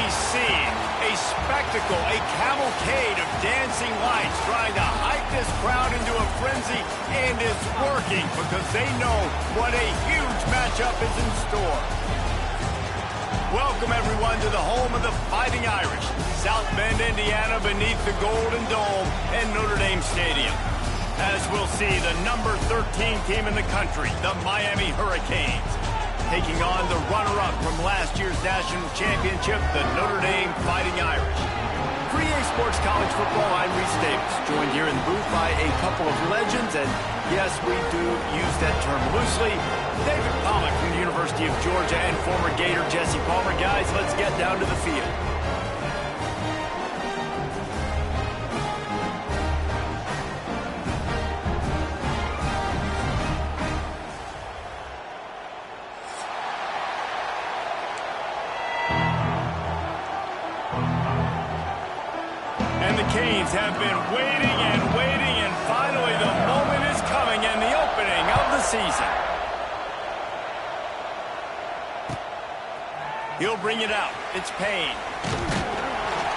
see a spectacle, a cavalcade of dancing lights trying to hype this crowd into a frenzy, and it's working because they know what a huge matchup is in store. Welcome, everyone, to the home of the Fighting Irish, South Bend, Indiana, beneath the Golden Dome and Notre Dame Stadium. As we'll see, the number 13 team in the country, the Miami Hurricanes, taking on the runner-up from last year's national championship, the Notre Dame Fighting Irish. For EA Sports College Football, I'm Reese Davis, joined here in the booth by a couple of legends, and yes, we do use that term loosely. David Pollock from the University of Georgia and former Gator Jesse Palmer. Guys, let's get down to the field. And the Canes have been waiting and waiting, and finally the moment is coming and the opening of the season. He'll bring it out. It's Payne.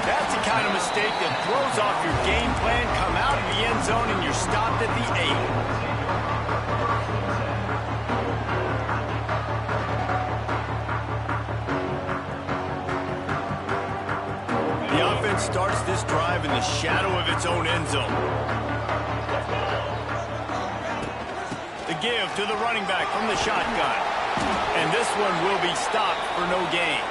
That's the kind of mistake that throws off your game plan. Come out of the end zone and you're stopped at the 8. The offense starts this drive in the shadow of its own end zone. The give to the running back from the shotgun. And this one will be stopped for no gain.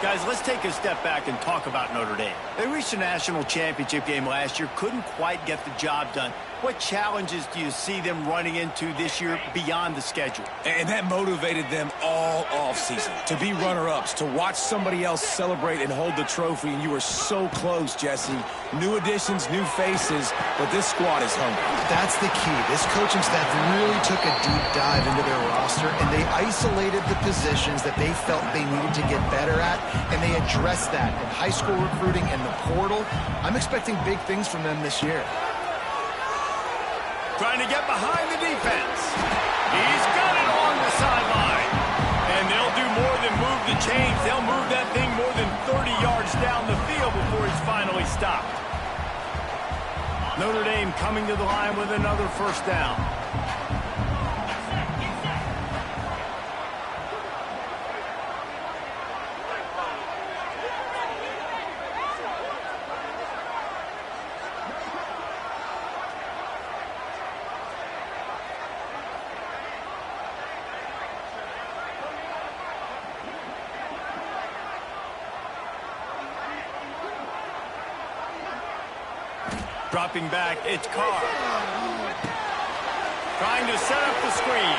Guys, let's take a step back and talk about Notre Dame. They reached a national championship game last year, couldn't quite get the job done. What challenges do you see them running into this year beyond the schedule? And that motivated them all offseason. To be runner-ups, to watch somebody else celebrate and hold the trophy, and you were so close, Jesse. New additions, new faces, but this squad is hungry. That's the key. This coaching staff really took a deep dive into their roster, and they isolated the positions that they felt they needed to get better at, and they addressed that in high school recruiting and the portal. I'm expecting big things from them this year. Trying to get behind the defense. He's got it along the sideline. And they'll do more than move the chains. They'll move that thing more than 30 yards down the field before he's finally stopped. Notre Dame coming to the line with another first down. Dropping back, it's Carr. Trying to set up the screen.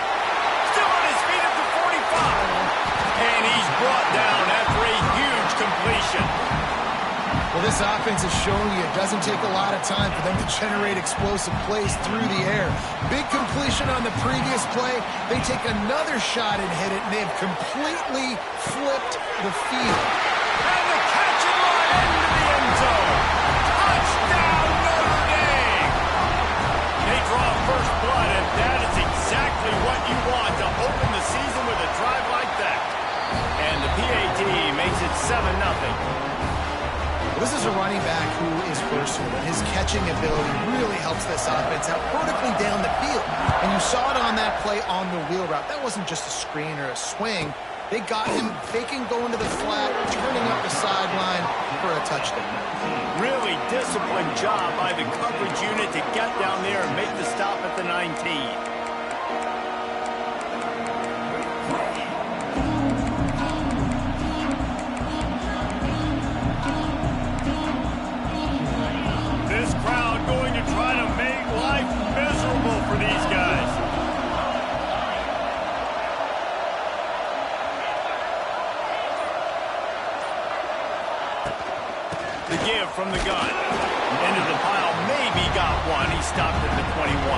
Still on his feet at the 45. And he's brought down after a huge completion. Well, this offense is showing you it doesn't take a lot of time for them to generate explosive plays through the air. Big completion on the previous play. They take another shot and hit it, and they've completely flipped the field. And the catch and run into the end zone. Touchdown, Notre Dame! They draw first blood, and that is exactly what you want to open the season with a drive like that. And the PAT makes it 7-0. This is a running back who is versatile, and his catching ability really helps this offense out vertically down the field. And you saw it on that play on the wheel route. That wasn't just a screen or a swing. They got him faking going to the flat, turning up the sideline for a touchdown. Really disciplined job by the coverage unit to get down there and make the stop at the 19. This crowd going to try to make life miserable for these guys. The give from the gun. Into the pile, maybe got one. He stopped at the 21.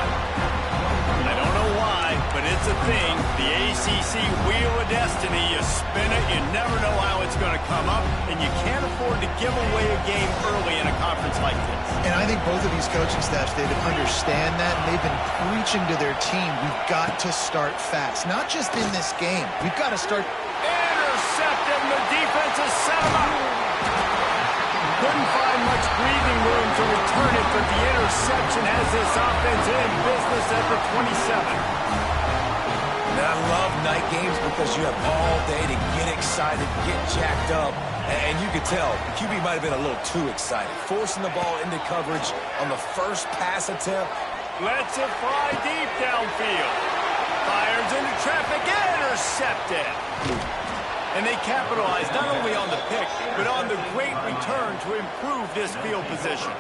I don't know why, but it's a thing. The ACC Wheel of Destiny, you spin it, you never know how it's going to come up, and you can't afford to give away a game early in a conference like this. And I think both of these coaching staffs, David, understand that, and they've been preaching to their team, we've got to start fast. Not just in this game. We've got to start... Intercepted, and the defense to set him up. Couldn't find much breathing room to return it, but the interception has this offense in business at the 27. And I love night games because you have all day to get excited, get jacked up. And you could tell, QB might have been a little too excited. Forcing the ball into coverage on the first pass attempt. Lets it fly deep downfield. Fires into traffic, intercepted. And they capitalized not only on the pick, but on the great return to improve this field position.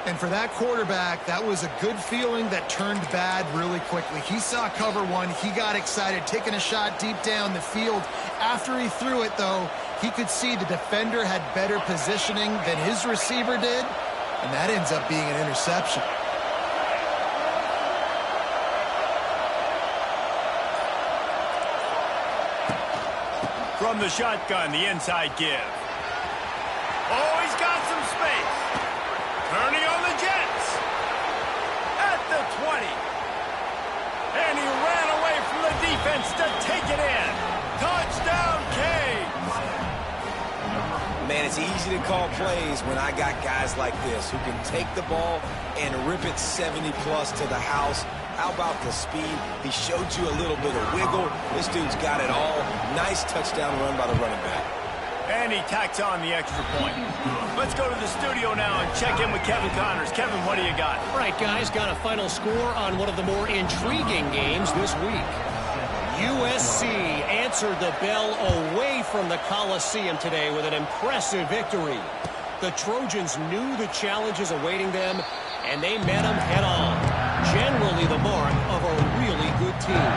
And for that quarterback, that was a good feeling that turned bad really quickly. He saw cover one. He got excited, taking a shot deep down the field. After he threw it, though, he could see the defender had better positioning than his receiver did, and that ends up being an interception. From the shotgun, the inside give. Oh, he's got some space. Turning on the Jets. At the 20. And he ran away from the defense to take it in. Touchdown, Canes. Man, it's easy to call plays when I got guys like this who can take the ball and rip it 70-plus to the house. How about the speed? He showed you a little bit of wiggle. This dude's got it all. Nice touchdown run by the running back. And he tacks on the extra point. Let's go to the studio now and check in with Kevin Connors. Kevin, what do you got? All right, guys, got a final score on one of the more intriguing games this week. USC answered the bell away from the Coliseum today with an impressive victory. The Trojans knew the challenges awaiting them, and they met them head-on. Generally the mark of a really good team.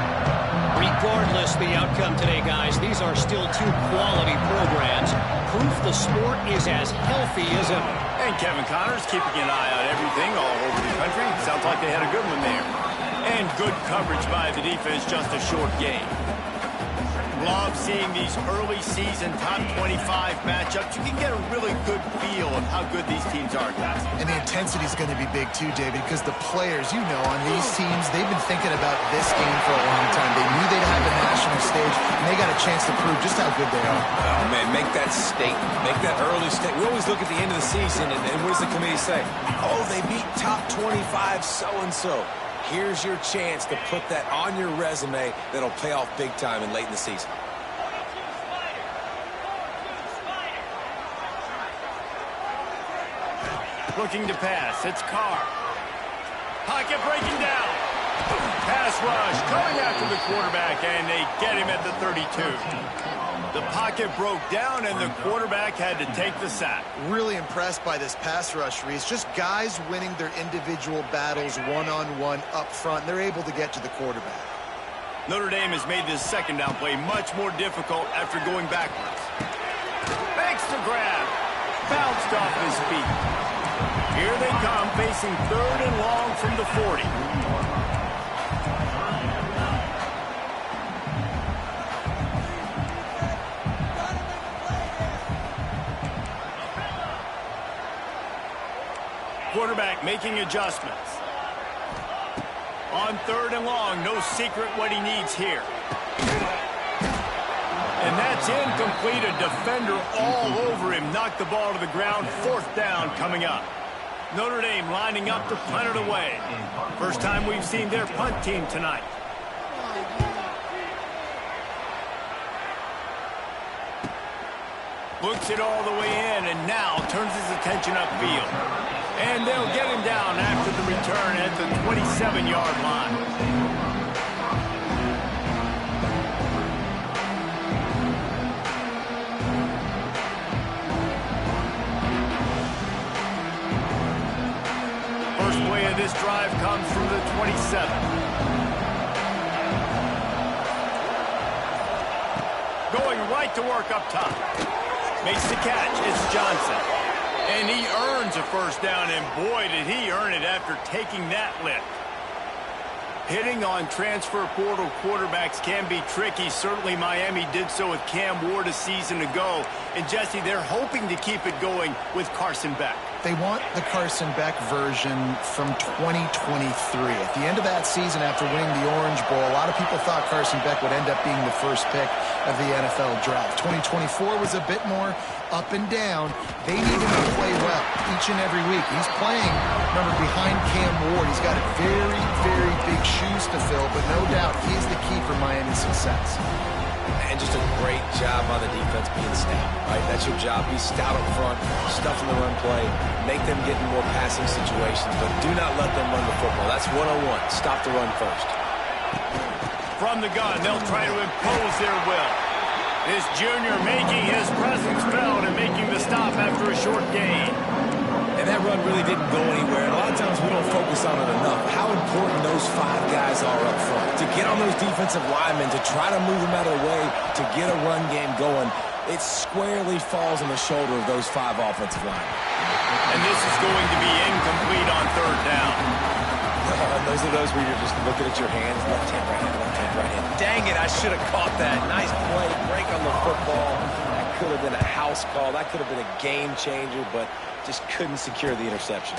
Regardless the outcome today, guys, these are still two quality programs. Proof the sport is as healthy as ever. And Kevin Connors keeping an eye on everything all over the country. Sounds like they had a good one there. And good coverage by the defense, just a short game. Love seeing these early season top 25 matchups. You can get a really good feel of how good these teams are, guys. And the intensity is going to be big too, David, because the players, you know, on these teams, they've been thinking about this game for a long time. They knew they'd have the national stage, and they got a chance to prove just how good they are. Oh, man, make that statement. Make that early statement. We always look at the end of the season, and what does the committee say? Oh, they beat top 25 so-and-so. Here's your chance to put that on your resume that'll pay off big time and late in the season. Looking to pass. It's Carr. Pocket breaking down. Pass rush coming after the quarterback, and they get him at the 32. The pocket broke down, and the quarterback had to take the sack. Really impressed by this pass rush, Reese. Just guys winning their individual battles one-on-one up front. They're able to get to the quarterback. Notre Dame has made this second down play much more difficult after going backwards. Makes the grab. Bounced off his feet. Here they come, facing third and long from the 40. Quarterback making adjustments. On third and long, no secret what he needs here. And that's incomplete. A defender all over him. Knocked the ball to the ground. Fourth down coming up. Notre Dame lining up to punt it away. First time we've seen their punt team tonight. Looks it all the way in and now turns his attention upfield. And they'll get him down after the return at the 27-yard line. First play of this drive comes from the 27. Going right to work up top. Makes the catch. It's Johnson. And he earns a first down, and boy, did he earn it after taking that lift. Hitting on transfer portal quarterbacks can be tricky. Certainly Miami did so with Cam Ward a season ago. And Jesse, they're hoping to keep it going with Carson Beck. They want the Carson Beck version from 2023. At the end of that season, after winning the Orange Bowl, a lot of people thought Carson Beck would end up being the first pick of the NFL draft. 2024 was a bit more up and down. They need him to play well each and every week. He's playing, remember, behind Cam Ward. He's got very, very big shoes to fill, but no doubt he's the key for Miami's success. And just a great job by the defense being stout, right? That's your job. Be stout up front, stuff in the run play, make them get in more passing situations, but do not let them run the football. That's 101. Stop the run first. From the gun, they'll try to impose their will. This junior making his presence felt and making the stop after a short gain. And that run really didn't go anywhere. And a lot of times we don't focus on it enough. How important those 5 guys are up front. To get on those defensive linemen, to try to move them out of the way, to get a run game going, it squarely falls on the shoulder of those 5 offensive linemen. And this is going to be incomplete on third down. Those are those where you're just looking at your hands, left hand, right hand, left hand, right hand. Dang it, I should have caught that. Nice play, break on the football. That could have been a house call. That could have been a game changer, but just couldn't secure the interception.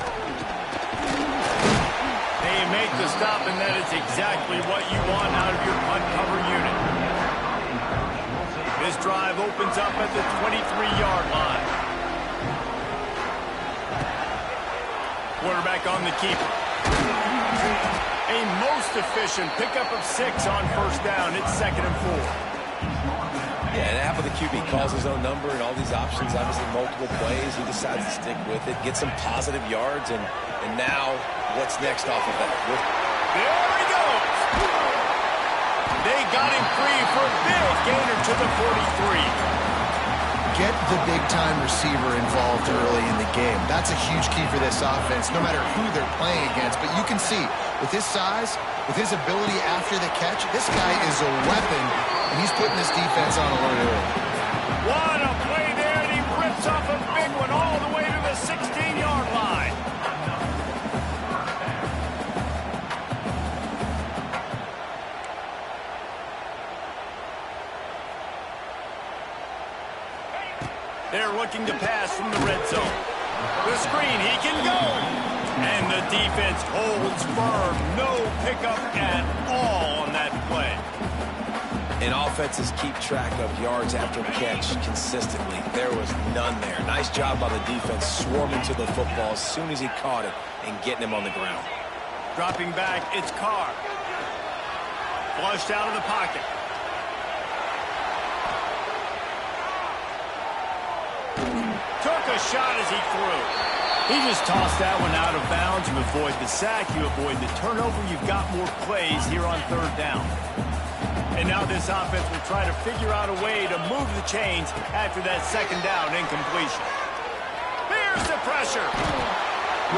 They make the stop, and that is exactly what you want out of your punt cover unit. This drive opens up at the 23-yard line. Quarterback on the keeper. A most efficient pickup of 6 on first down. It's 2nd and 4. Yeah, and half of the QB calls his own number and all these options, obviously multiple plays. He decides to stick with it, get some positive yards, and now what's next off of that? There he goes! They got him free for a big gainer to the 43. Get the big-time receiver involved early in the game. That's a huge key for this offense, no matter who they're playing against. But you can see, with his size, with his ability after the catch, this guy is a weapon, and he's putting this defense on alert early. What a play there, and he rips off a big one all the way to the 16-yard line. They're looking to pass from the red zone. The screen, he can go. And the defense holds firm. No pickup at all on that play. And offenses keep track of yards after catch consistently. There was none there. Nice job by the defense swarming to the football as soon as he caught it and getting him on the ground. Dropping back, it's Carr. Flushed out of the pocket. Took a shot as he threw. He just tossed that one out of bounds. You avoid the sack, you avoid the turnover. You've got more plays here on third down. And now this offense will try to figure out a way to move the chains after that second down incompletion. There's the pressure.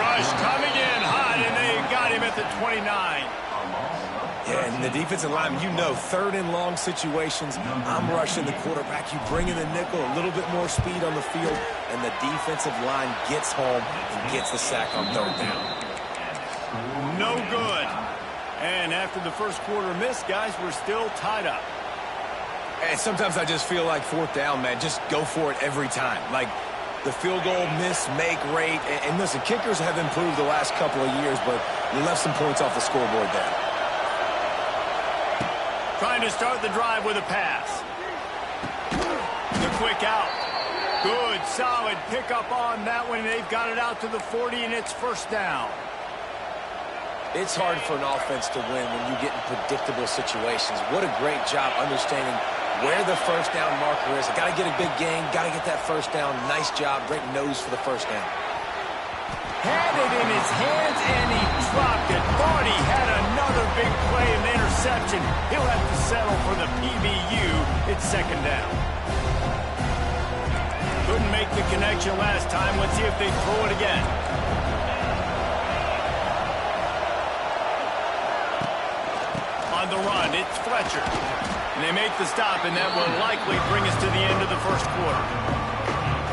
Rush coming in hot, and they got him at the 29. Yeah, and the defensive line, you know, 3rd and long situations, I'm rushing the quarterback. You bring in the nickel, a little bit more speed on the field, and the defensive line gets home and gets the sack on third down. No good. And after the first quarter miss, guys, we're still tied up. And sometimes I just feel like 4th down, man, just go for it every time. Like the field goal miss, make rate. And listen, kickers have improved the last couple of years, but you left some points off the scoreboard there. Trying to start the drive with a pass. The quick out. Good, solid pickup on that one. They've got it out to the 40, and it's first down. It's hard for an offense to win when you get in predictable situations. What a great job understanding where the first down marker is. Got to get a big gain, got to get that first down. Nice job, great nose for the first down. Had it in his hands, and he dropped it. Thought he had another big play in the interception. He'll have to settle for the PBU. It's second down. Couldn't make the connection last time. Let's see if they throw it again. On the run, it's Fletcher. And they make the stop, and that will likely bring us to the end of the first quarter.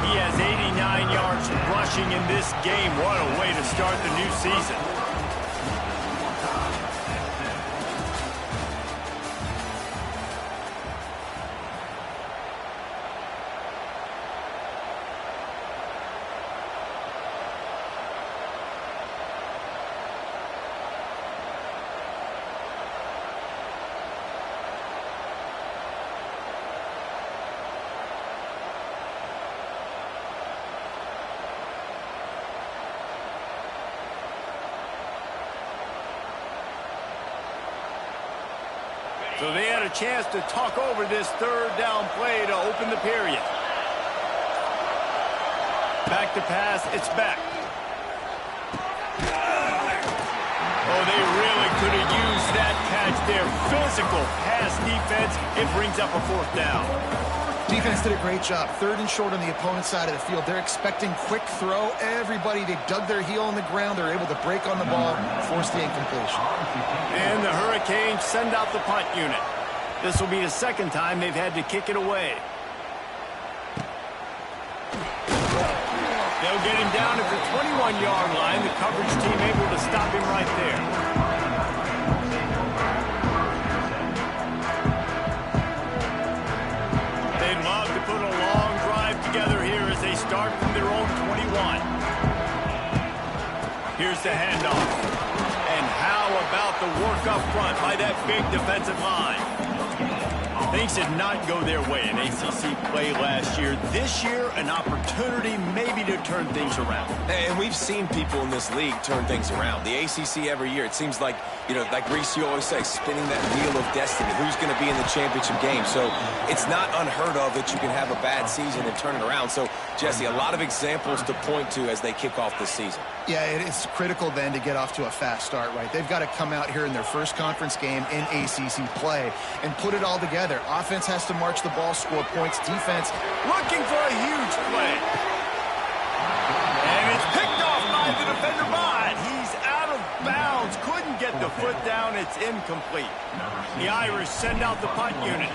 He has 89 yards rushing in this game. What a way to start the new season. So they had a chance to talk over this third down play to open the period. Back to pass, it's back. Oh, they really could have used that catch there. Physical pass defense. It brings up a fourth down. Defense did a great job. 3rd and short on the opponent's side of the field. They're expecting quick throw. Everybody, they dug their heel on the ground. They're able to break on the ball, force the incompletion. And the Hurricanes send out the punt unit. This will be the second time they've had to kick it away. They'll get him down at the 21-yard line. The coverage team able to stop him right there. They'd love to put a long drive together here as they start from their own 21. Here's the handoff. And how about the work up front by that big defensive line? Things did not go their way in ACC play last year. This year, an opportunity maybe to turn things around. And we've seen people in this league turn things around. The ACC every year, it seems like, you know, like Reese, you always say, spinning that wheel of destiny. Who's going to be in the championship game? So it's not unheard of that you can have a bad season and turn it around. So, Jesse, a lot of examples to point to as they kick off this season. Yeah, it's critical then to get off to a fast start, right? They've got to come out here in their first conference game in ACC play and put it all together. Offense has to march the ball, score points. Defense looking for a huge play. And it's picked off by the defender, but he's out of bounds. Couldn't get the foot down. It's incomplete. The Irish send out the punt unit.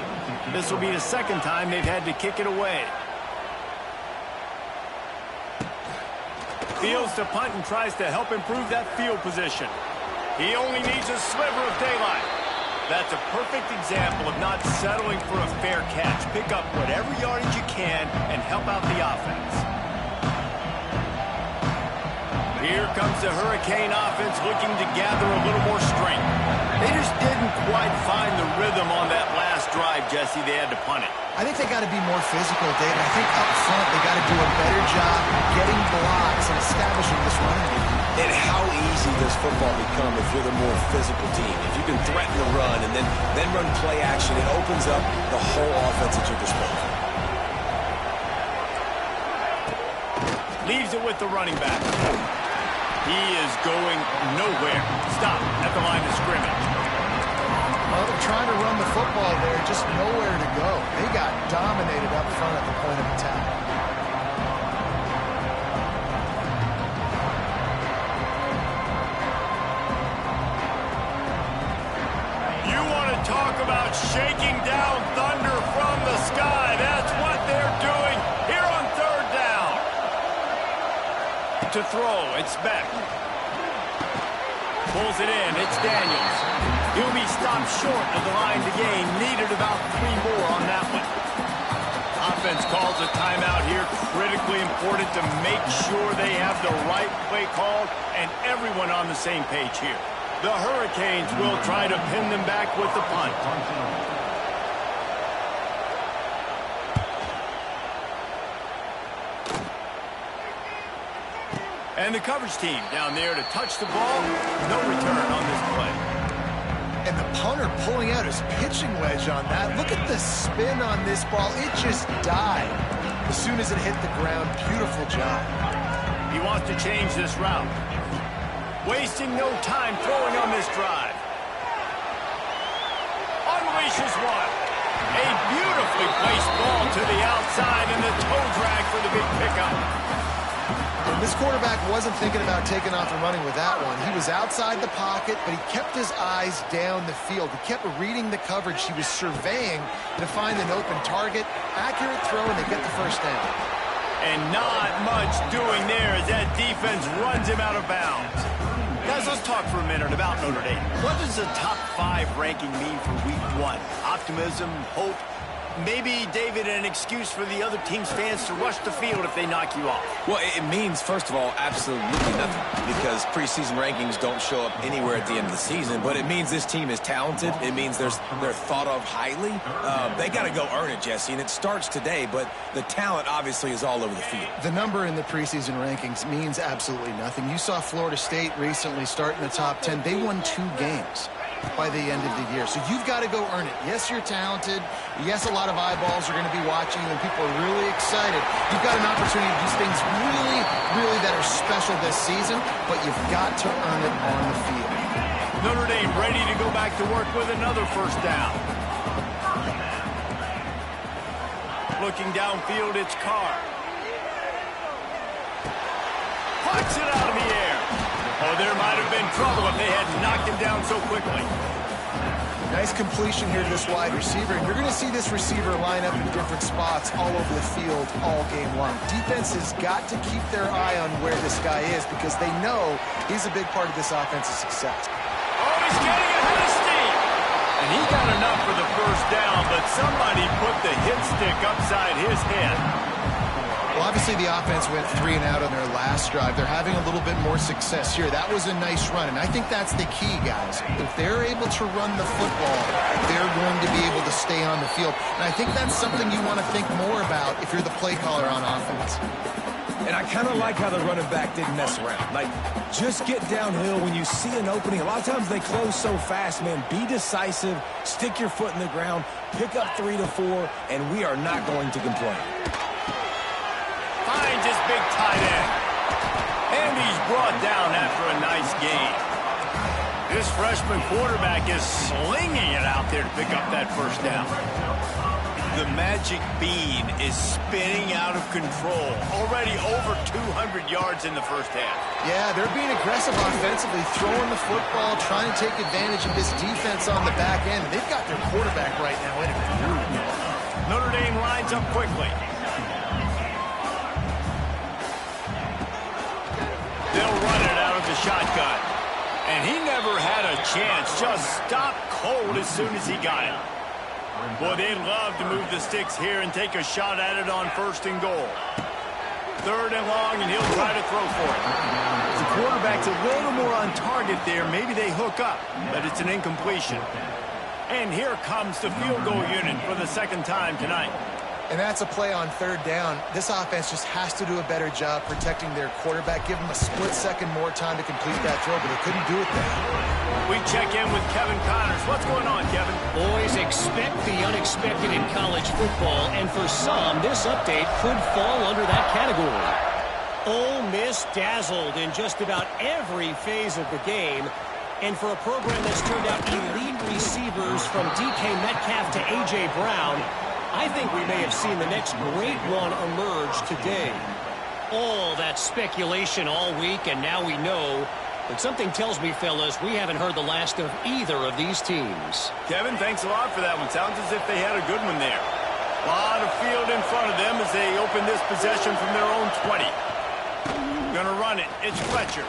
This will be the second time they've had to kick it away. Fields to punt and tries to help improve that field position. He only needs a sliver of daylight. That's a perfect example of not settling for a fair catch. Pick up whatever yardage you can and help out the offense. Here comes the Hurricane offense looking to gather a little more strength. They just didn't quite find the rhythm on that last drive, Jesse. They had to punt it. I think they got to be more physical, David. I think up front they got to do a better job getting blocks and establishing this running game. And how easy does football become if you're the more physical team? If you can threaten the run and then run play action, it opens up the whole offense at your disposal. Leaves it with the running back. He is going nowhere. Stop at the line of scrimmage. Well, they're trying to run the football there, just nowhere to go. They got dominated up front at the point of attack. You want to talk about shaking down thunder from the sky. That's what they're doing here on third down. To throw, it's Beck. Pulls it in, it's Daniels. He'll be stopped short of the line to gain. Needed about 3 more on that one. Offense calls a timeout here. Critically important to make sure they have the right play called and everyone on the same page here. The Hurricanes will try to pin them back with the punt. And the coverage team down there to touch the ball. No return on this play. And the punter pulling out his pitching wedge on that. Look at the spin on this ball. It just died as soon as it hit the ground. Beautiful job. He wants to change this route. Wasting no time throwing on this drive. Unleashes one. A beautifully placed ball to the outside and the toe drag for the big pickup. And this quarterback wasn't thinking about taking off and running with that one. He was outside the pocket, but he kept his eyes down the field. He kept reading the coverage. He was surveying to find an open target. Accurate throw, and they get the first down. And not much doing there as that defense runs him out of bounds. Guys, let's talk for a minute about Notre Dame. What does a top 5 ranking mean for week 1? Optimism, hope, maybe, David, an excuse for the other team's fans to rush the field if they knock you off? Well, it means, first of all, absolutely nothing, because preseason rankings don't show up anywhere at the end of the season, but it means this team is talented. It means they're thought of highly. They got to go earn it, Jesse, and it starts today, but the talent obviously is all over the field. The number in the preseason rankings means absolutely nothing. You saw Florida State recently start in the top 10. They won 2 games. by the end of the year. So you've got to go earn it. Yes, you're talented. Yes, a lot of eyeballs are going to be watching you, and people are really excited. You've got an opportunity to do things really, really that are special this season, but you've got to earn it on the field. Notre Dame ready to go back to work with another first down. Looking downfield, it's Carr. Puts it out of the air. Oh, there might have been trouble if they had knocked him down so quickly. Nice completion here to this wide receiver. And you're going to see this receiver line up in different spots all over the field all game long. Defense has got to keep their eye on where this guy is because they know he's a big part of this offense's success. Oh, he's getting ahead of steam. And he got enough for the first down, but somebody put the hit stick upside his head. Well, obviously the offense went 3 and out on their last drive. They're having a little bit more success here. That was a nice run, and I think that's the key, guys. If they're able to run the football, they're going to be able to stay on the field. And I think that's something you want to think more about if you're the play caller on offense. And I kind of like how the running back didn't mess around. Like, just get downhill when you see an opening. A lot of times they close so fast, man. Be decisive, stick your foot in the ground, pick up 3 to 4, and we are not going to complain. Finds his big tight end. And he's brought down after a nice gain. This freshman quarterback is slinging it out there to pick up that first down. The magic bean is spinning out of control. Already over 200 yards in the first half. Yeah, they're being aggressive offensively, throwing the football, trying to take advantage of this defense on the back end. They've got their quarterback right now in a groove. Notre Dame lines up quickly. They'll run it out of the shotgun. And he never had a chance. Just stopped cold as soon as he got it. Boy, they'd love to move the sticks here and take a shot at it on 1st and goal. 3rd and long, and he'll try to throw for it. The quarterback's a little more on target there. Maybe they hook up, but it's an incompletion. And here comes the field goal unit for the 2nd time tonight. And that's a play on 3rd down. This offense just has to do a better job protecting their quarterback. Give them a split second more time to complete that throw, but they couldn't do it there. We check in with Kevin Connors. What's going on, Kevin? Boys, expect the unexpected in college football, and for some, this update could fall under that category. Ole Miss dazzled in just about every phase of the game. And for a program that's turned out elite receivers from DK Metcalf to A.J. Brown, I think we may have seen the next great one emerge today. All that speculation all week, and now we know. But something tells me, fellas, we haven't heard the last of either of these teams. Kevin, thanks a lot for that one. Sounds as if they had a good one there. A lot of field in front of them as they open this possession from their own 20. Gonna run it. It's Fletcher.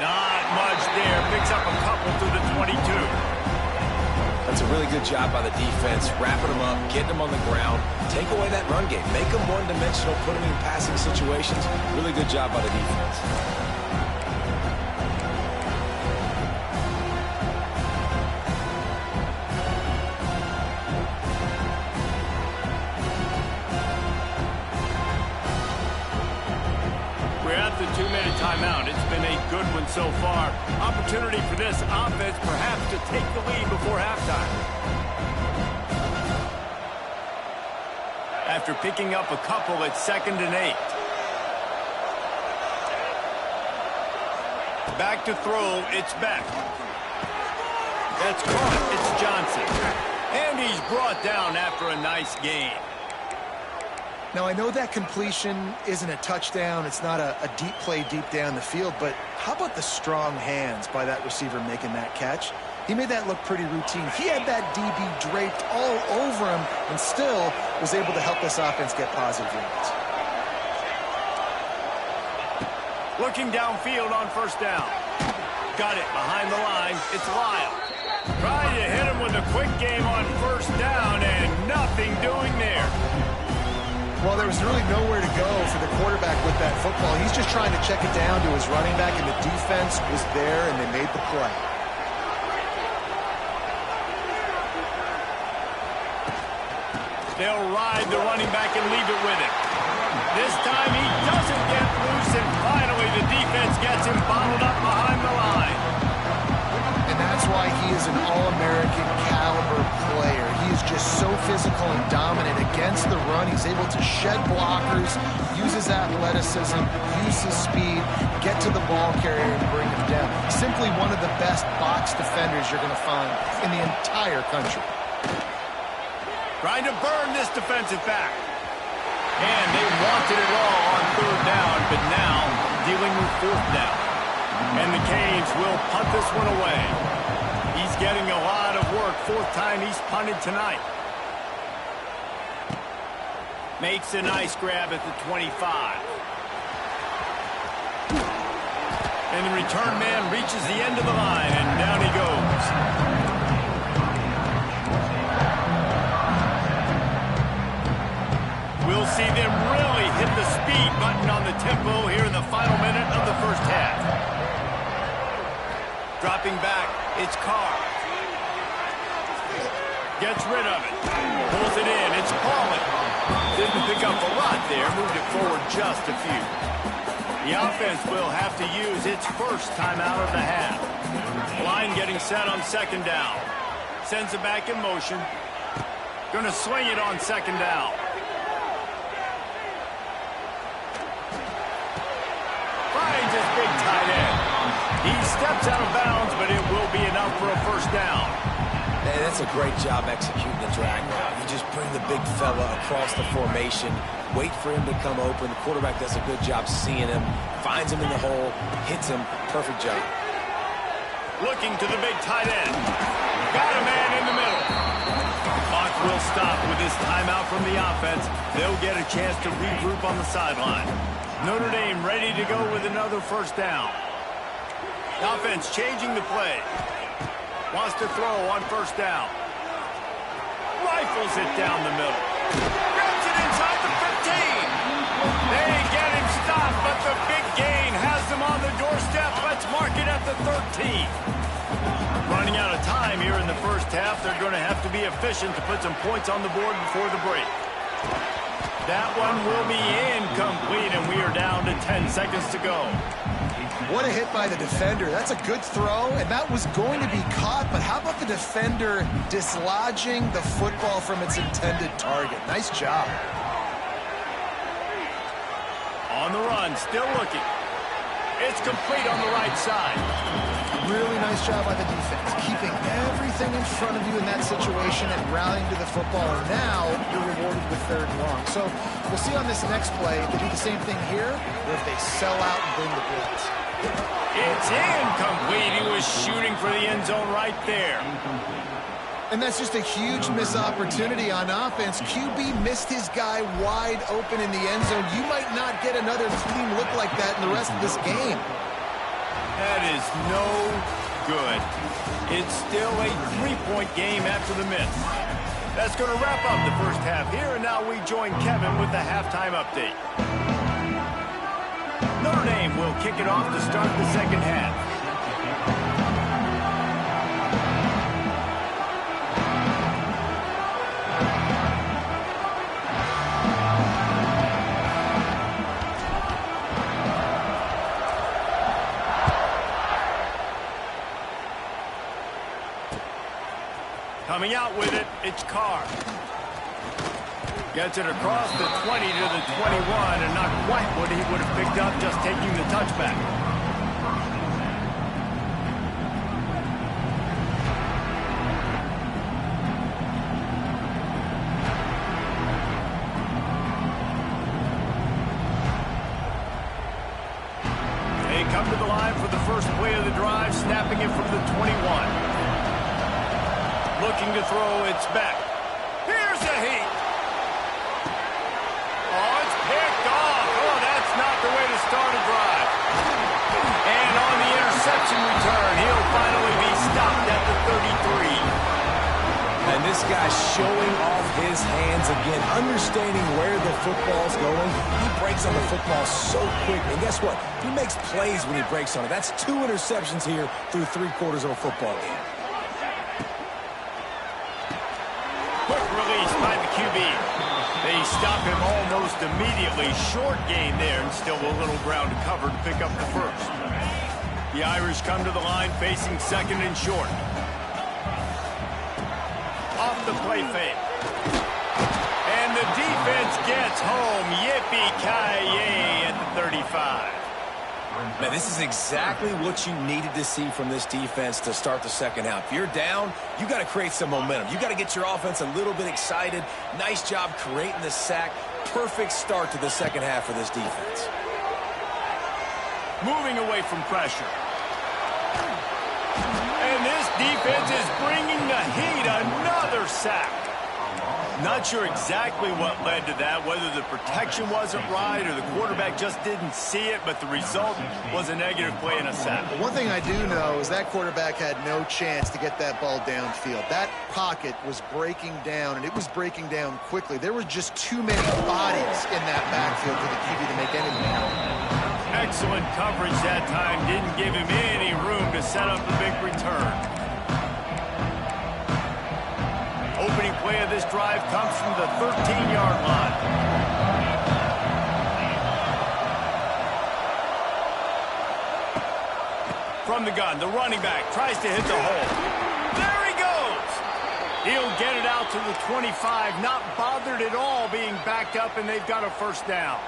Not much there. Picks up a couple to the 22. That's a really good job by the defense, wrapping them up, getting them on the ground, take away that run game, make them one-dimensional, put them in passing situations. Really good job by the defense. We're at the 2-minute timeout. It's been a good one so far. Opportunity for this offense perhaps to take the lead before halftime. After picking up a couple at 2nd and 8. Back to throw, it's Beck. That's caught, it's Johnson. And he's brought down after a nice gain. Now, I know that completion isn't a touchdown. It's not a deep play deep down the field, but how about the strong hands by that receiver making that catch? He made that look pretty routine. He had that DB draped all over him and still was able to help this offense get positive yards. Looking downfield on 1st down. Got it behind the line. It's Lyle. Trying to hit him with a quick game on 1st down and nothing doing there. Well, there was really nowhere to go for the quarterback with that football. He's just trying to check it down to his running back, and the defense was there, and they made the play. They'll ride the running back and leave it with him. This time he doesn't get loose, and finally the defense gets him bottled up behind the line. And that's why he is an against the run. He's able to shed blockers, use his athleticism, use his speed, get to the ball carrier and bring him down. Simply one of the best box defenders you're going to find in the entire country. Trying to burn this defensive back. And they wanted it all on third down, but now dealing with fourth down. And the Canes will punt this one away. He's getting a lot of work. Fourth time he's punted tonight. Makes a nice grab at the 25. And the return man reaches the end of the line, and down he goes. We'll see them really hit the speed button on the tempo here in the final minute of the first half. Dropping back, it's Carr. Gets rid of it. Pulls it in, it's Pauling. Didn't pick up a lot there, moved it forward just a few. The offense will have to use its first timeout of the half. Line getting set on second down. Sends it back in motion. Gonna swing it on second down. Finds his big tight end. He steps out of bounds, but it will be enough for a first down. Hey, that's a great job executing the drag route. You just bring the big fella across the formation, wait for him to come open. The quarterback does a good job seeing him, finds him in the hole, hits him. Perfect job. Looking to the big tight end. Got a man in the middle. Clock will stop with this timeout from the offense. They'll get a chance to regroup on the sideline. Notre Dame ready to go with another first down. The offense changing the play. Wants to throw on first down. Rifles it down the middle. Grabs it inside the 15. They get him stopped, but the big gain has them on the doorstep. Let's mark it at the 13. Running out of time here in the first half. They're going to have to be efficient to put some points on the board before the break. That one will be incomplete, and we are down to 10 seconds to go. What a hit by the defender. That's a good throw, and that was going to be caught, but how about the defender dislodging the football from its intended target? Nice job. On the run, still looking. It's complete on the right side. Really nice job by the defense, keeping everything in front of you in that situation and rallying to the football, and now you're rewarded with third and long. So we'll see on this next play if they do the same thing here, or if they sell out and bring the blitz. It's incomplete. He was shooting for the end zone right there. And that's just a huge missed opportunity on offense. QB missed his guy wide open in the end zone. You might not get another clean look like that in the rest of this game. That is no good. It's still a three-point game after the miss. That's going to wrap up the first half here, and now we join Kevin with the halftime update. Notre Dame will kick it off to start the second half. Coming out with it, it's Carr. Gets it across the 20 to the 21, and not quite what he would have picked up just taking the touchback. They come to the line for the first play of the drive, snapping it from the 21. Looking to throw, it's back. Here's a heat. Oh, it's picked off. Oh, that's not the way to start a drive. And on the interception return, he'll finally be stopped at the 33. And this guy's showing off his hands again, understanding where the football's going. He breaks on the football so quick. And guess what? He makes plays when he breaks on it. That's 2 interceptions here through 3/4 of a football game. Quick release by the QB. They stop him almost immediately. Short gain there, and still a little ground to cover to pick up the first. The Irish come to the line facing second and short. Off the play fake. And the defense gets home. Yippee-ki-yay at the 35. Man, this is exactly what you needed to see from this defense to start the second half. If you're down, you got to create some momentum. You got to get your offense a little bit excited. Nice job creating the sack. Perfect start to the second half of this defense. Moving away from pressure. And this defense is bringing the heat. Another sack. Not sure exactly what led to that, whether the protection wasn't right or the quarterback just didn't see it, but the result was a negative play and a sack. One thing I do know is that quarterback had no chance to get that ball downfield. That pocket was breaking down, and it was breaking down quickly. There were just too many bodies in that backfield for the QB to make anything happen. Excellent coverage that time. Didn't give him any room to set up a big return. Opening play of this drive comes from the 13-yard line. From the gun, the running back tries to hit the hole. There he goes! He'll get it out to the 25, not bothered at all being backed up, and they've got a first down.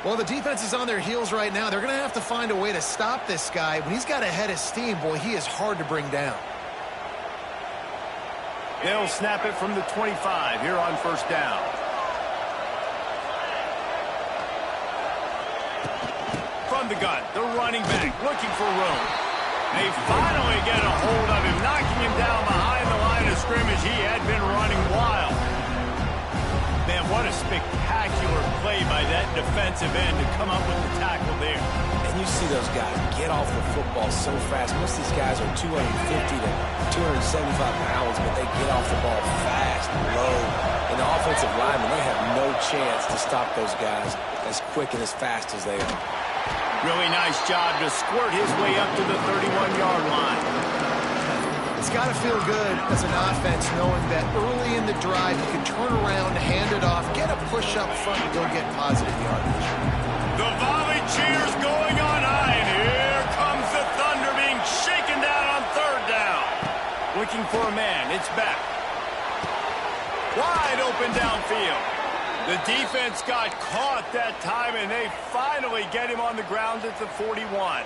Well, the defense is on their heels right now. They're going to have to find a way to stop this guy. When he's got a head of steam, boy, he is hard to bring down. They'll snap it from the 25 here on first down. From the gun, the running back looking for room. They finally get a hold of him, knocking him down behind the line of scrimmage. He had been running wild. Man, what a spectacular play by that defensive end to come up with the tackle there. And you see those guys get off the football so fast. Most of these guys are 250 to 275 pounds, but they get off the ball fast, low. And the offensive linemen, they have no chance to stop those guys as quick and as fast as they are. Really nice job to squirt his way up to the 31-yard line. It's got to feel good as an offense knowing that early in the drive you can turn around, hand it off, get a push up front, and go get positive yardage. The volley cheers going on high, and here comes the Thunder being shaken down on third down. Looking for a man, it's back. Wide open downfield. The defense got caught that time, and they finally get him on the ground at the 41.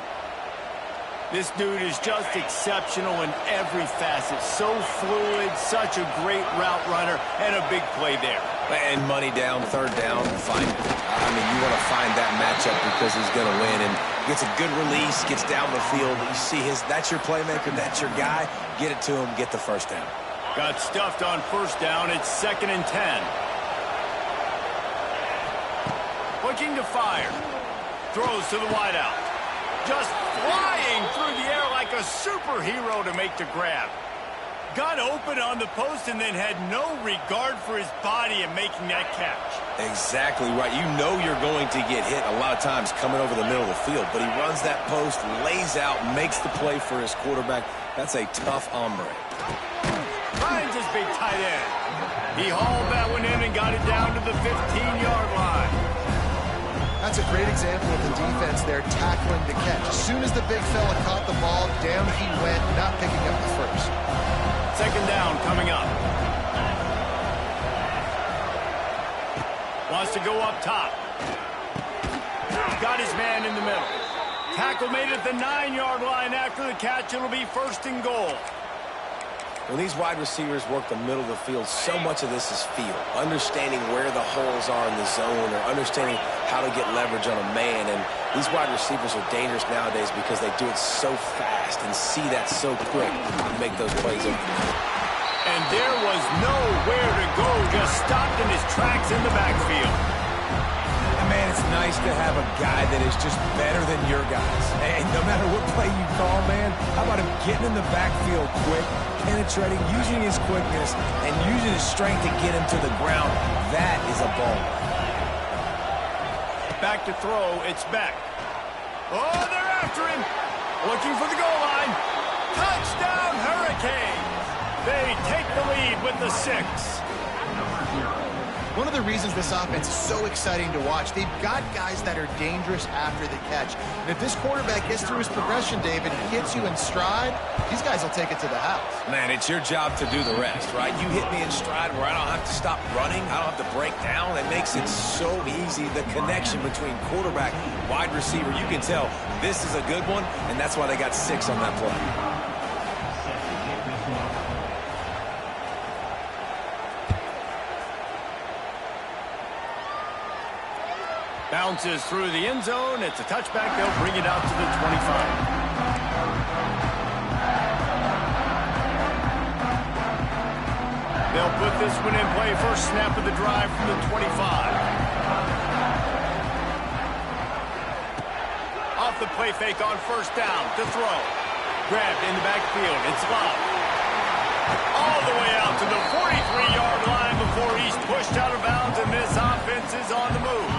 This dude is just exceptional in every facet. So fluid, such a great route runner, and a big play there. And money down, third down, find it. I mean, you want to find that matchup because he's going to win. And gets a good release, gets down the field. You see that's your playmaker, that's your guy. Get it to him, get the first down. Got stuffed on first down. It's 2nd and 10. Looking to fire. Throws to the wideout. Just flying through the air like a superhero to make the grab. Got open on the post and then had no regard for his body in making that catch. Exactly right. You know you're going to get hit a lot of times coming over the middle of the field, but he runs that post, lays out, makes the play for his quarterback. That's a tough hombre. Finds his big tight end. He hauled that one in and got it down to the 15-yard line. That's a great example of the defense there tackling the catch. As soon as the big fella caught the ball, down he went, not picking up the first. 2nd down coming up. Wants to go up top. Got his man in the middle. Tackle made at the 9-yard line after the catch. It'll be 1st and goal. When these wide receivers work the middle of the field, so much of this is feel. Understanding where the holes are in the zone or understanding how to get leverage on a man. And these wide receivers are dangerous nowadays because they do it so fast and see that so quick and make those plays over. And there was nowhere to go, just stopped in his tracks in the backfield. And man, it's nice to have a guy that is just better than your guys. And no matter what play you call, man, how about him getting in the backfield quick, penetrating, using his quickness, and using his strength to get him to the ground. That is a ball. Back to throw, it's Beck. Oh, they're after him. Looking for the goal line. Touchdown, Hurricanes. They take the lead with the 6. One of the reasons this offense is so exciting to watch, they've got guys that are dangerous after the catch. And if this quarterback gets through his progression, David, he hits you in stride, these guys will take it to the house. Man, it's your job to do the rest, right? You hit me in stride where I don't have to stop running. I don't have to break down. It makes it so easy. The connection between quarterback, wide receiver, you can tell this is a good one, and that's why they got 6 on that play. Bounces through the end zone. It's a touchback. They'll bring it out to the 25. They'll put this one in play. First snap of the drive from the 25. Off the play fake on first down to throw. Grabbed in the backfield. It's Love. All the way out to the 43-yard line before he's pushed out of bounds, and this offense is on the move.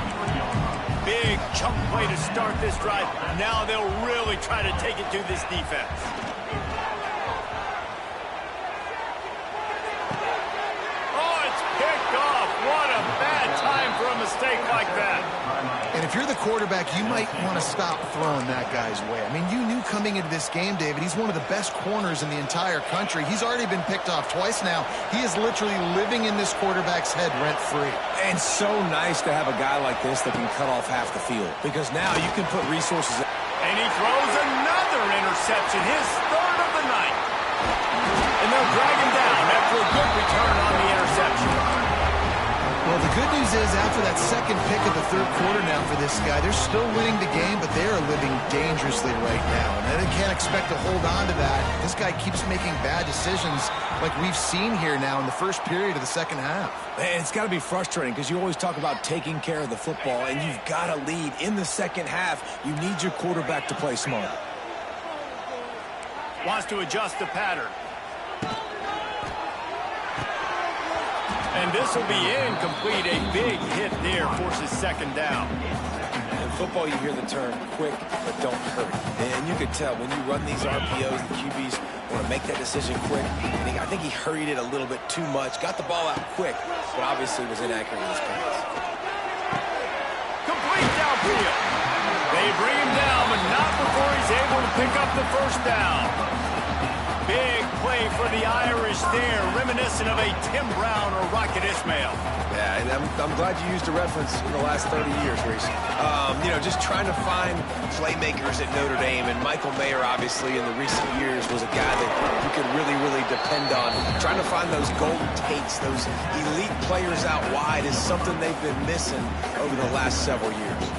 Big chunk play to start this drive. Now they'll really try to take it to this defense. Oh, it's picked off. What a bad time for a mistake like that. And if you're the quarterback, you might want to stop throwing that guy's way. I mean, you knew coming into this game, David, he's one of the best corners in the entire country. He's already been picked off twice now. He is literally living in this quarterback's head rent-free. And so nice to have a guy like this that can cut off half the field, because now you can put resources. And he throws another interception, his third of the night. And they'll drag him down after a good return on the interception. Well, the good news is after that second pick of the third quarter now for this guy, they're still winning the game, but they are living dangerously right now. And they can't expect to hold on to that. This guy keeps making bad decisions like we've seen here now in the first period of the second half. Man, it's got to be frustrating because you always talk about taking care of the football, and you've got to lead in the second half. You need your quarterback to play smart. Wants to adjust the pattern. And this will be incomplete. A big hit there forces second down. In football, you hear the term quick, but don't hurry. And you could tell when you run these RPOs, the QBs want to make that decision quick. And I think he hurried it a little bit too much. Got the ball out quick, but obviously was inaccurate in his pass. Complete downfield. They bring him down, but not before he's able to pick up the first down. Big play for the Irish there, reminiscent of a Tim Brown or Rocket Ismail. Yeah, and I'm glad you used a reference in the last 30 years, Reese. You know, just trying to find playmakers at Notre Dame, and Michael Mayer, obviously, in the recent years, was a guy that you could really, really depend on. Trying to find those golden takes, those elite players out wide is something they've been missing over the last several years.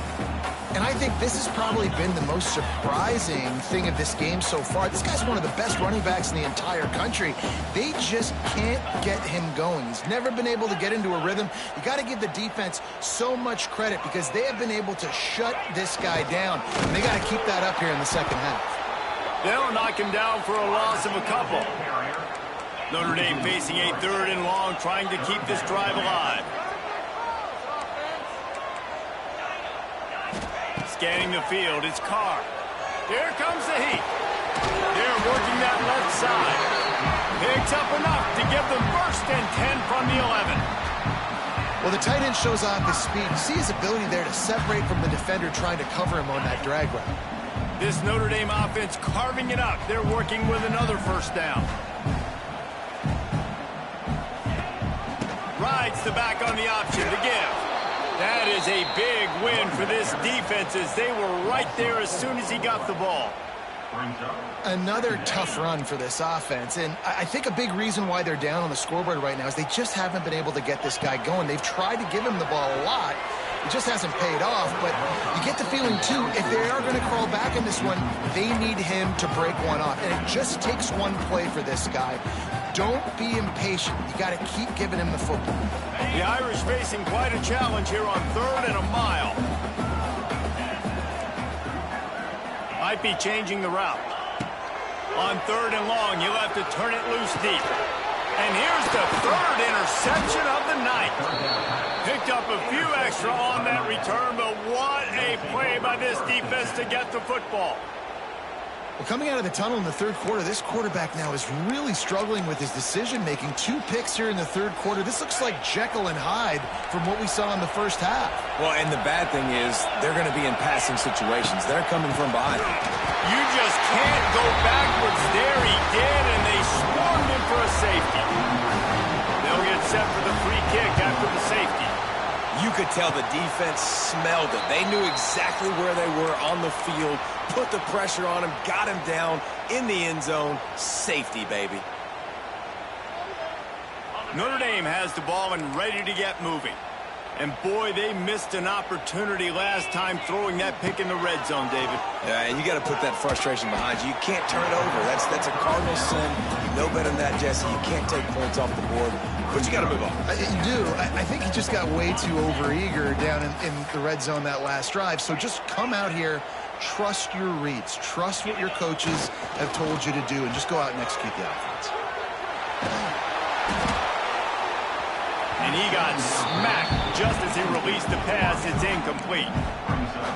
And I think this has probably been the most surprising thing of this game so far. This guy's one of the best running backs in the entire country. They just can't get him going. He's never been able to get into a rhythm. You got to give the defense so much credit because they have been able to shut this guy down. And they got to keep that up here in the second half. They'll knock him down for a loss of a couple. Notre Dame facing a 3rd and long, trying to keep this drive alive. Scanning the field, it's Carr. Here comes the heat. They're working that left side. Picks up enough to give them 1st and 10 from the 11. Well, the tight end shows off his speed. You see his ability there to separate from the defender trying to cover him on that drag route. This Notre Dame offense carving it up. They're working with another 1st down. Rides the back on the option to give. That is a big win for this defense as they were right there as soon as he got the ball. Another tough run for this offense, and I think a big reason why they're down on the scoreboard right now is they just haven't been able to get this guy going. They've tried to give him the ball a lot. It just hasn't paid off, but you get the feeling, too, if they are going to crawl back in this one, they need him to break one off, and it just takes one play for this guy. Don't be impatient. You got to keep giving him the football. The Irish facing quite a challenge here on 3rd and a mile. Might be changing the route. On 3rd and long, he'll have to turn it loose deep. And here's the 3rd interception of the night. Picked up a few extra on that return, but what a play by this defense to get the football. Well, coming out of the tunnel in the third quarter, this quarterback now is really struggling with his decision-making. 2 picks here in the third quarter. This looks like Jekyll and Hyde from what we saw in the first half. Well, and the bad thing is they're going to be in passing situations. They're coming from behind. You just can't go backwards there. He did, and they swarmed him for a safety. They'll get set for the free kick after the safety. You could tell the defense smelled it. They knew exactly where they were on the field, put the pressure on him, got him down in the end zone. Safety, baby. Notre Dame has the ball and ready to get moving. And boy, they missed an opportunity last time throwing that pick in the red zone, David. Yeah, and you got to put that frustration behind you. You can't turn it over. That's a cardinal sin. You know better than that, Jesse. You can't take points off the board, but you got to move on. You do. I think he just got way too overeager down in the red zone that last drive. So just come out here, trust your reads, trust what your coaches have told you to do, and just go out and execute the offense. And he got smacked just as he released the pass. It's incomplete.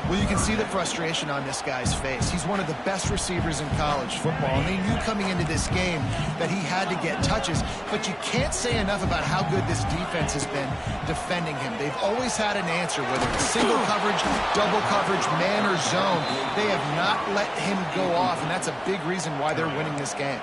Well, you can see the frustration on this guy's face. He's one of the best receivers in college football, and they knew coming into this game that he had to get touches, but you can't say enough about how good this defense has been defending him. They've always had an answer, whether it's single coverage, double coverage, man or zone. They have not let him go off, and that's a big reason why they're winning this game.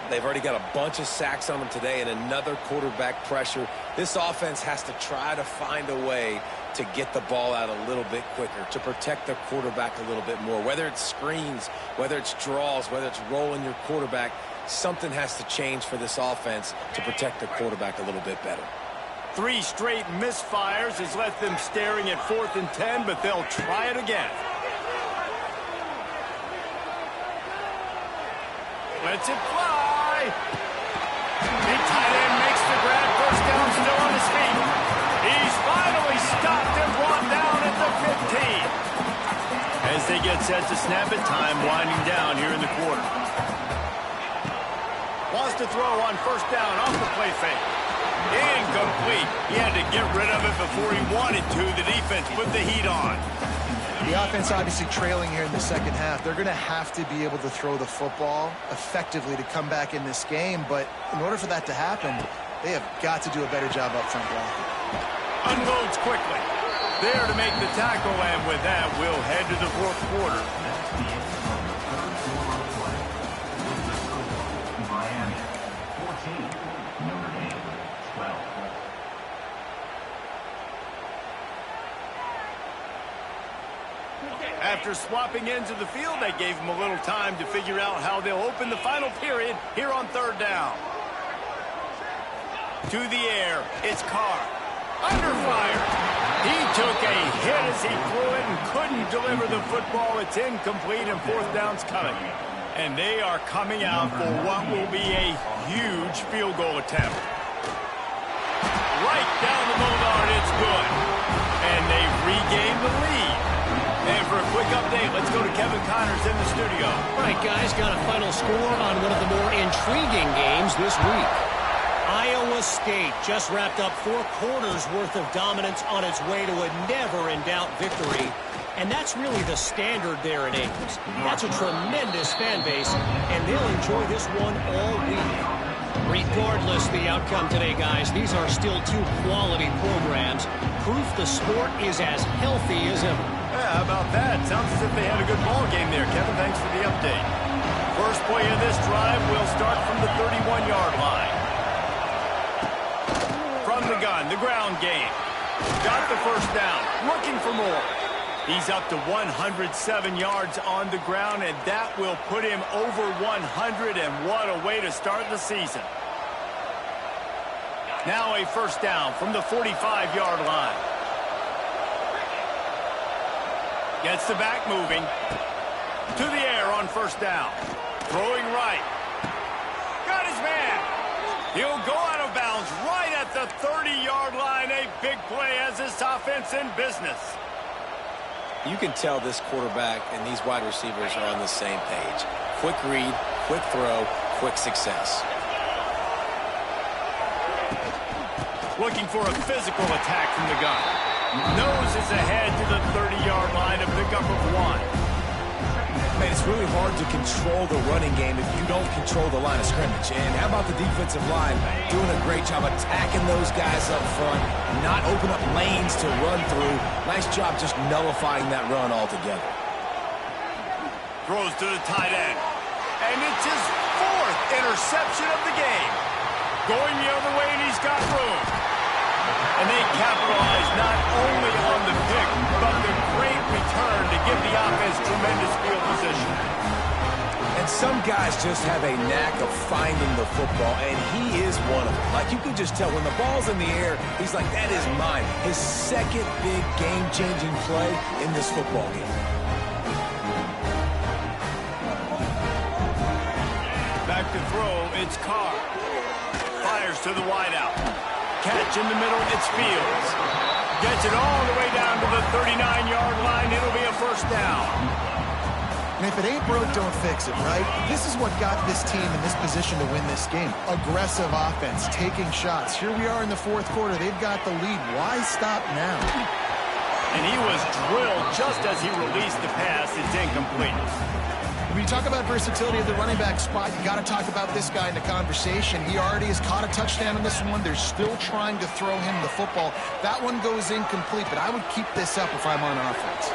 They've already got a bunch of sacks on them today and another quarterback pressure. This offense has to try to find a way to get the ball out a little bit quicker, to protect their quarterback a little bit more. Whether it's screens, whether it's draws, whether it's rolling your quarterback, something has to change for this offense to protect their quarterback a little bit better. 3 straight misfires has left them staring at 4th and 10, but they'll try it again. Lets it fly. The tight end makes the grab. First down, still on his feet. He's finally stopped and brought down at the 15. As they get set to snap it, time winding down here in the quarter. Wants to throw on first down off the play fake. Incomplete. He had to get rid of it before he wanted to. The defense put the heat on. The offense obviously trailing here in the second half. They're going to have to be able to throw the football effectively to come back in this game. But in order for that to happen, they have got to do a better job up front blocking. Unloads quickly. There to make the tackle, and with that, we'll head to the fourth quarter. Miami, 14. Notre Dame, 12. After swapping ends of the field, they gave him a little time to figure out how they'll open the final period here on third down. To the air, it's Carr. Under fire. He took a hit as he threw it and couldn't deliver the football. It's incomplete, and 4th down's coming. And they are coming out for what will be a huge field goal attempt. Right down the middle, it's good. And they've regained the lead. And for a quick update, let's go to Kevin Connors in the studio. All right, guys, got a final score on one of the more intriguing games this week. Iowa State just wrapped up 4 quarters worth of dominance on its way to a never-in-doubt victory. And that's really the standard there in Ames. That's a tremendous fan base, and they'll enjoy this one all week. Regardless the outcome today, guys, these are still 2 quality programs. Proof the sport is as healthy as ever. Yeah, how about that? Sounds as if they had a good ball game there, Kevin. Thanks for the update. First play of this drive will start from the 31-yard line. From the gun, the ground game. Got the first down. Looking for more. He's up to 107 yards on the ground, and that will put him over 100, and what a way to start the season. Now a first down from the 45-yard line. Gets the back moving. To the air on first down. Throwing right. Got his man. He'll go out of bounds right at the 30-yard line. A big play as this offense in business. You can tell this quarterback and these wide receivers are on the same page. Quick read, quick throw, quick success. Looking for a physical attack from the gun. Noses ahead to the 30-yard line, a pickup of 1. Man, it's really hard to control the running game if you don't control the line of scrimmage. And how about the defensive line doing a great job attacking those guys up front, not open up lanes to run through. Nice job just nullifying that run altogether. Throws to the tight end. And it's his 4th interception of the game. Going the other way, and he's got room. And they capitalize not only on the pick, but the great return to give the offense tremendous field position. And some guys just have a knack of finding the football, and he is one of them. Like, you can just tell when the ball's in the air, he's like, that is mine. His second big game-changing play in this football game. Back to throw, it's Carr. Fires to the wideout. Catch in the middle, it's Fields. Gets it all the way down to the 39-yard line. It'll be a first down. And if it ain't broke, don't fix it, right? This is what got this team in this position to win this game. Aggressive offense, taking shots. Here we are in the 4th quarter. They've got the lead. Why stop now? And he was drilled just as he released the pass. It's incomplete. When you talk about versatility of the running back spot, you got to talk about this guy in the conversation. He already has caught a touchdown in this one. They're still trying to throw him the football. That one goes incomplete, but I would keep this up if I'm on offense.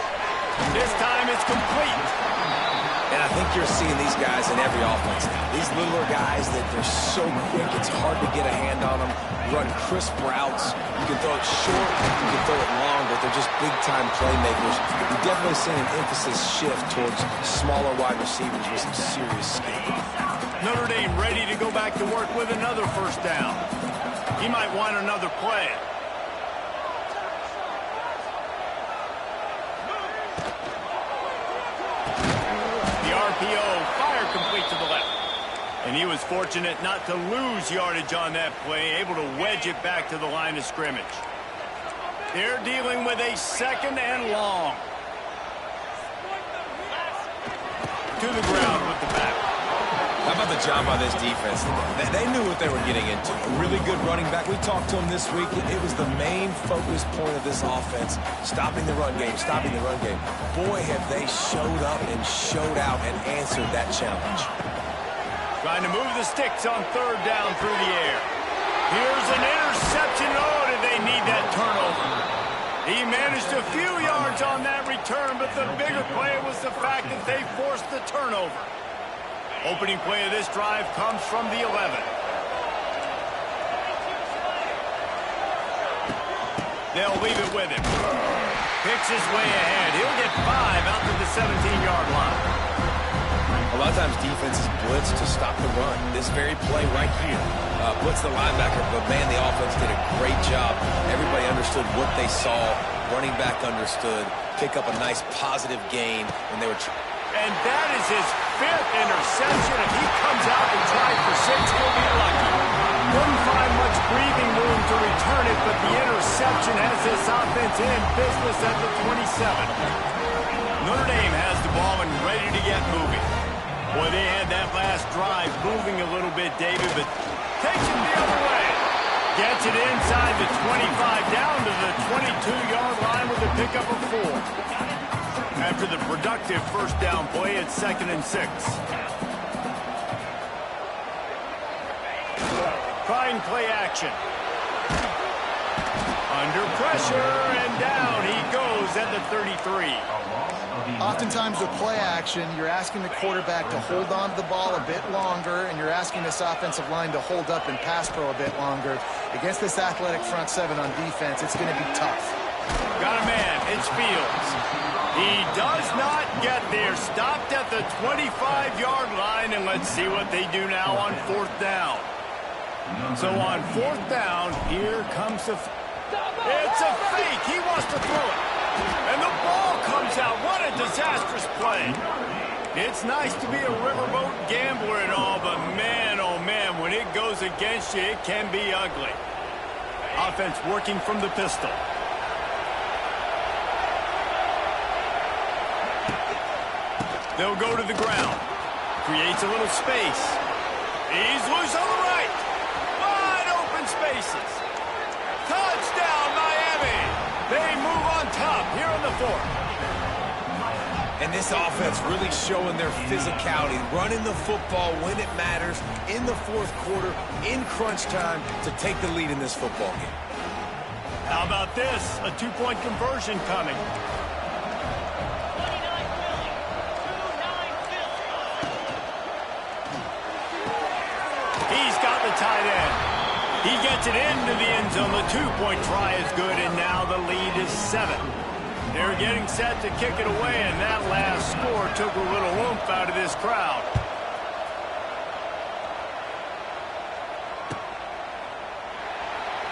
This time it's complete. And I think you're seeing these guys in every offense now. These littler guys that they're so quick, it's hard to get a hand on them. Run crisp routes. You can throw it short, you can throw it long, but they're just big-time playmakers. You're definitely seeing an emphasis shift towards smaller wide receivers with some serious skill. Notre Dame ready to go back to work with another first down. He might want another play. Fire complete to the left. And he was fortunate not to lose yardage on that play, able to wedge it back to the line of scrimmage. They're dealing with a 2nd and long. To the ground with the back. How about the job by this defense? They knew what they were getting into. A really good running back. We talked to him this week. It was the main focus point of this offense. Stopping the run game, stopping the run game. Boy, have they showed up and showed out and answered that challenge. Trying to move the sticks on 3rd down through the air. Here's an interception. Oh, did they need that turnover? He managed a few yards on that return, but the bigger play was the fact that they forced the turnover. Opening play of this drive comes from the 11. They'll leave it with him. Picks his way ahead. He'll get 5 out to the 17-yard line. A lot of times defenses blitz to stop the run. This very play right here blitz the linebacker, but man, the offense did a great job. Everybody understood what they saw. Running back understood. Pick up a nice positive gain when they were... And that is his 5th interception. If he comes out and tries for 6, he'll be lucky. Wouldn't find much breathing room to return it, but the interception has this offense in business at the 27. Notre Dame has the ball and ready to get moving. Boy, they had that last drive moving a little bit, David, but takes it the other way. Gets it inside the 25, down to the 22-yard line with a pickup of 4. After the productive first down play, it's 2nd and 6. Trying play action. Under pressure, and down he goes at the 33. Oftentimes with play action, you're asking the quarterback to hold on to the ball a bit longer, and you're asking this offensive line to hold up and pass pro a bit longer. Against this athletic front 7 on defense, it's going to be tough. Got a man. It's Fields. He does not get there. Stopped at the 25-yard line, and let's see what they do now on 4th down. So on 4th down, here comes the... It's a fake. He wants to throw it. And the ball comes out. What a disastrous play. It's nice to be a riverboat gambler and all, but man, oh man, when it goes against you, it can be ugly. Offense working from the pistol. They'll go to the ground. Creates a little space. He's loose on the right. Wide open spaces. Touchdown, Miami. They move on top here in the 4th. And this offense really showing their physicality, running the football when it matters, in the fourth quarter, in crunch time, to take the lead in this football game. How about this? A two-point conversion coming. He's got the tight end. He gets it into the end zone. The two-point try is good, and now the lead is 7. They're getting set to kick it away, and that last score took a little oomph out of this crowd.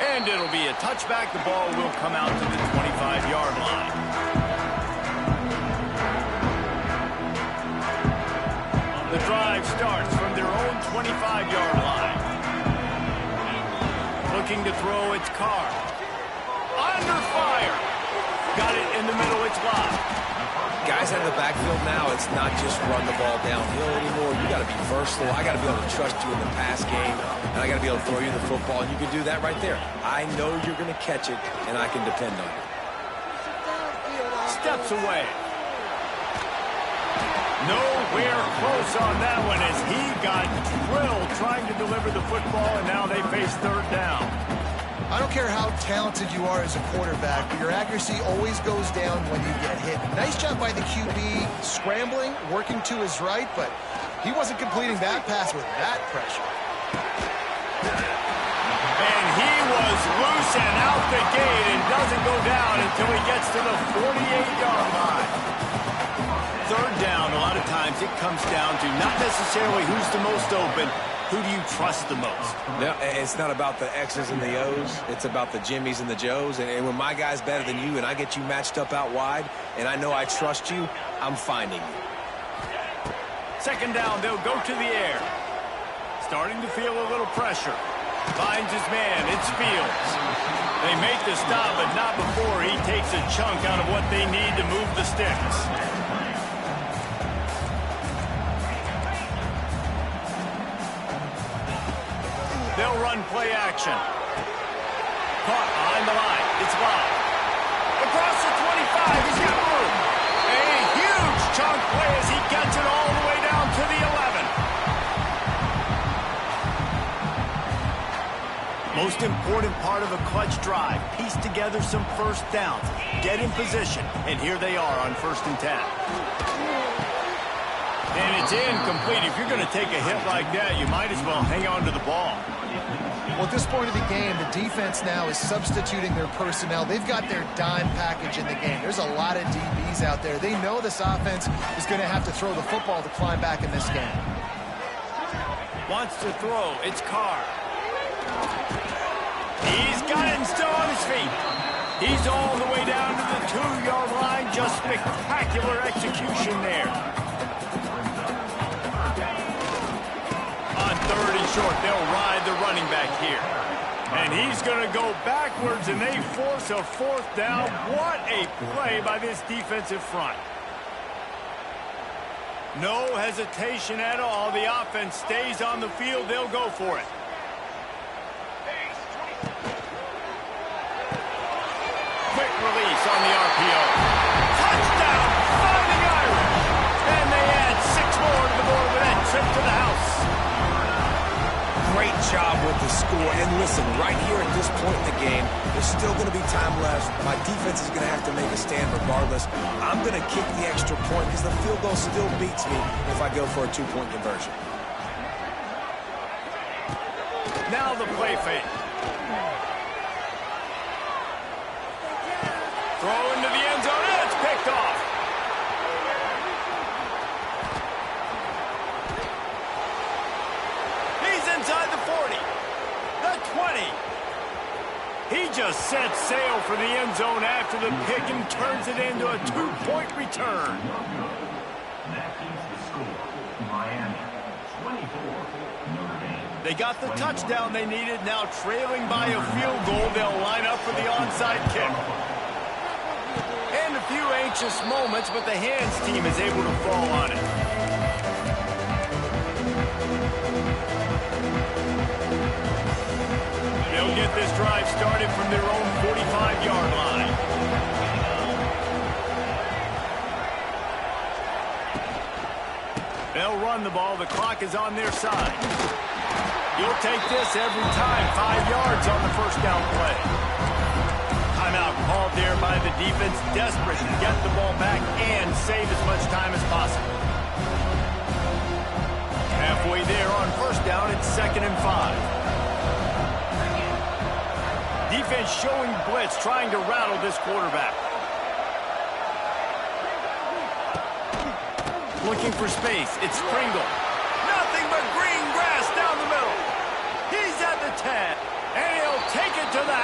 And it'll be a touchback. The ball will come out to the 25-yard line. The drive starts from their own 25-yard line. Looking to throw, it's Carr. Under fire. Got it in the middle, it's live. Guys out of the backfield now, it's not just run the ball downhill anymore. You got to be versatile. I got to be able to trust you in the pass game, and I got to be able to throw you the football, and you can do that right there. I know you're going to catch it, and I can depend on it. Steps away. Nowhere close on that one as he got drilled trying to deliver the football, and now they face third down. I don't care how talented you are as a quarterback, but your accuracy always goes down when you get hit. Nice job by the QB, scrambling, working to his right, but he wasn't completing that pass with that pressure. And he was loose and out the gate and doesn't go down until he gets to the 48-yard line. Third down, a lot of times it comes down to not necessarily who's the most open, who do you trust the most? No, it's not about the X's and the O's. It's about the Jimmies and the Joes. And when my guy's better than you and I get you matched up out wide and I know I trust you, I'm finding you. Second down, they'll go to the air. Starting to feel a little pressure. Finds his man, it's Fields. They make the stop, but not before he takes a chunk out of what they need to move the sticks. They'll run play action. Caught behind the line. It's live. Across the 25. He's got room. A huge chunk play as he gets it all the way down to the 11. Most important part of a clutch drive. Piece together some first downs. Get in position. And here they are on 1st and 10. And it's incomplete. If you're going to take a hit like that, you might as well hang on to the ball. Well, at this point of the game, the defense now is substituting their personnel. They've got their dime package in the game. There's a lot of DBs out there. They know this offense is going to have to throw the football to climb back in this game. Wants to throw. It's Carr. He's got it and still on his feet. He's all the way down to the 2-yard line. Just spectacular execution there. On 3rd and short, they'll ride the running back here. And he's going to go backwards, and they force a 4th down. What a play by this defensive front. No hesitation at all. The offense stays on the field. They'll go for it. Quick release on the RPO. Touchdown, Fighting Irish. And they add 6 more to the board with that trip to the house. Great job with the score. And listen, right here at this point in the game, there's still going to be time left. My defense is going to have to make a stand regardless. I'm going to kick the extra point because the field goal still beats me if I go for a 2-point conversion. Now the play fake. Throw into the end zone, and it's picked off. He's inside the 40, the 20. He just sets sail for the end zone after the pick and turns it into a 2-point return. That is the score. Miami 24, Notre Dame. They got the touchdown they needed. Now trailing by a field goal, they'll line up for the onside kick. And a few anxious moments, but the hands team is able to fall on it. They'll get this drive started from their own 45-yard line. They'll run the ball. The clock is on their side. You'll take this every time. 5 yards on the first down play. Timeout called there by the defense. Desperate to get the ball back and save as much time as possible. Halfway there on first down. It's 2nd and 5. Defense showing blitz, trying to rattle this quarterback. Looking for space. It's Pringle. Nothing but green grass down the middle. He's at the 10. And he'll take it to the